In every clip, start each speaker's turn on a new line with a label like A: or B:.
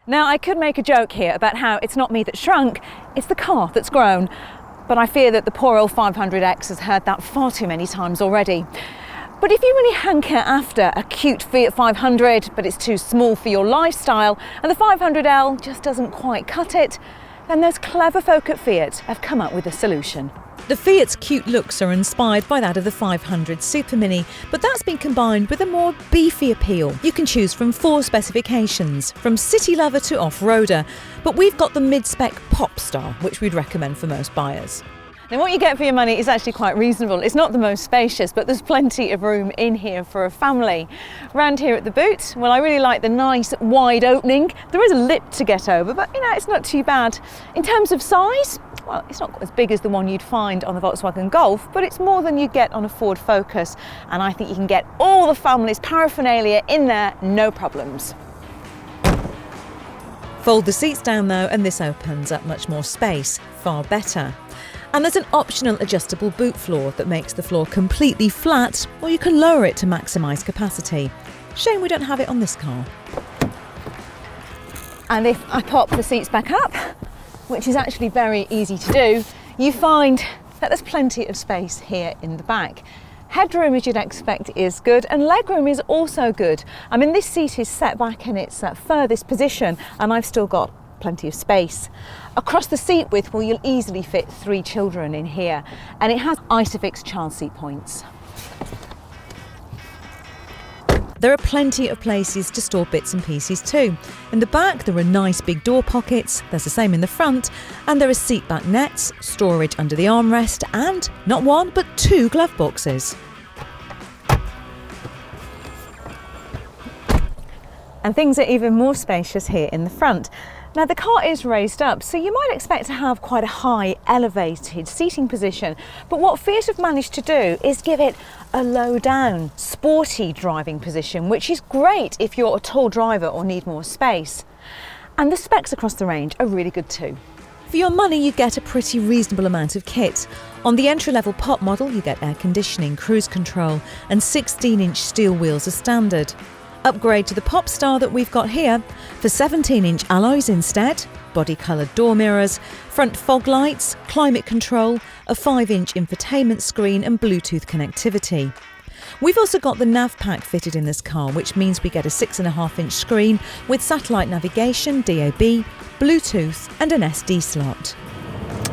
A: Now, I could make a joke here about how it's not me that shrunk, it's the car that's grown. But I fear that the poor old 500X has heard that far too many times already. But if you really hanker after a cute Fiat 500, but it's too small for your lifestyle, and the 500L just doesn't quite cut it, then those clever folk at Fiat have come up with a solution. The Fiat's cute looks are inspired by that of the 500 Super Mini, but that's been combined with a more beefy appeal. You can choose from 4 specifications, from city lover to off-roader, but we've got the mid-spec Popstar, which we'd recommend for most buyers. Now, what you get for your money is actually quite reasonable. It's not the most spacious, but there's plenty of room in here for a family. Round here at the boot, well, I really like the nice wide opening. There is a lip to get over, but it's not too bad. In terms of size, well, it's not as big as the one you'd find on the Volkswagen Golf, but it's more than you get on a Ford Focus. And I think you can get all the family's paraphernalia in there, no problems. Fold the seats down though, and this opens up much more space, far better. And there's an optional adjustable boot floor that makes the floor completely flat, or you can lower it to maximise capacity. Shame we don't have it on this car. And if I pop the seats back up, which is actually very easy to do, you find that there's plenty of space here in the back. Headroom, as you'd expect, is good, and legroom is also good. I mean, this seat is set back in its furthest position, and I've still got plenty of space. Across the seat width, well, you'll easily fit 3 children in here, and it has Isofix child seat points. There are plenty of places to store bits and pieces too. In the back, there are nice big door pockets, there's the same in the front, and there are seat back nets, storage under the armrest, and not 1 but 2 glove boxes. And things are even more spacious here in the front. Now, the car is raised up, so you might expect to have quite a high elevated seating position, but what Fiat have managed to do is give it a low down, sporty driving position, which is great if you're a tall driver or need more space. And the specs across the range are really good too. For your money, you get a pretty reasonable amount of kit. On the entry-level Pop model, you get air conditioning, cruise control, and 16-inch steel wheels as standard. Upgrade to the Popstar that we've got here for 17-inch alloys instead, body-coloured door mirrors, front fog lights, climate control, a 5-inch infotainment screen and Bluetooth connectivity. We've also got the nav pack fitted in this car, which means we get a 6.5-inch screen with satellite navigation, DAB, Bluetooth and an SD slot.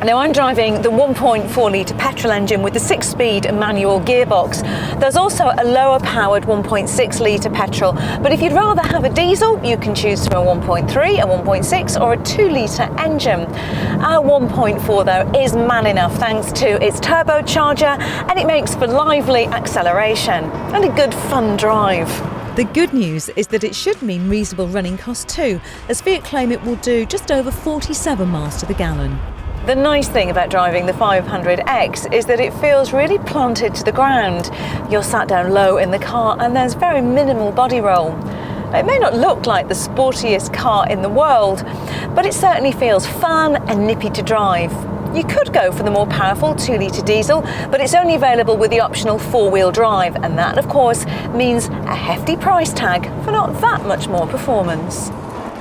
A: Now, I'm driving the 1.4 litre petrol engine with the 6-speed manual gearbox. There's also a lower powered 1.6 litre petrol, but if you'd rather have a diesel, you can choose from a 1.3, a 1.6 or a 2 litre engine. Our 1.4 though is man enough thanks to its turbocharger, and it makes for lively acceleration and a good fun drive. The good news is that it should mean reasonable running costs too, as Fiat claim it will do just over 47 miles to the gallon. The nice thing about driving the 500X is that it feels really planted to the ground. You're sat down low in the car and there's very minimal body roll. It may not look like the sportiest car in the world, but it certainly feels fun and nippy to drive. You could go for the more powerful 2 litre diesel, but it's only available with the optional 4-wheel drive, and that of course means a hefty price tag for not that much more performance.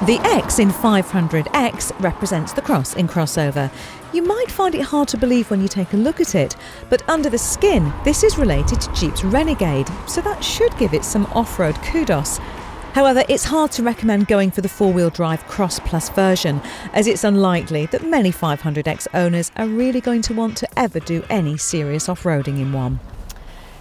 A: The X in 500X represents the Cross in crossover. You might find it hard to believe when you take a look at it, but under the skin, this is related to Jeep's Renegade, so that should give it some off-road kudos. However, it's hard to recommend going for the 4-wheel drive Cross Plus version, as it's unlikely that many 500X owners are really going to want to ever do any serious off-roading in one.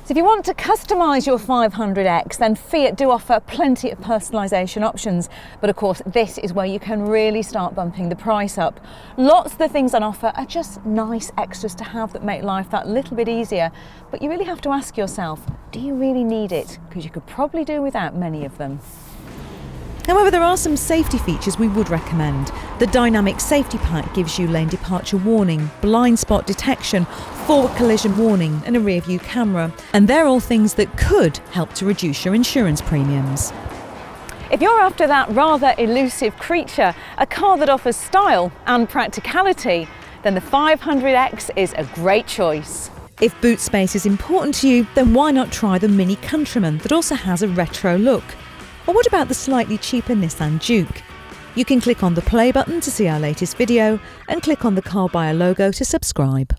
A: So if you want to customise your 500X, then Fiat do offer plenty of personalisation options. But of course, this is where you can really start bumping the price up. Lots of the things on offer are just nice extras to have that make life that little bit easier. But you really have to ask yourself, do you really need it? Because you could probably do without many of them. However, there are some safety features we would recommend. The Dynamic Safety Pack gives you lane departure warning, blind spot detection, forward collision warning and a rear view camera. And they're all things that could help to reduce your insurance premiums. If you're after that rather elusive creature, a car that offers style and practicality, then the 500X is a great choice. If boot space is important to you, then why not try the Mini Countryman that also has a retro look? Or what about the slightly cheaper Nissan Juke? You can click on the play button to see our latest video and click on the Car Buyer logo to subscribe.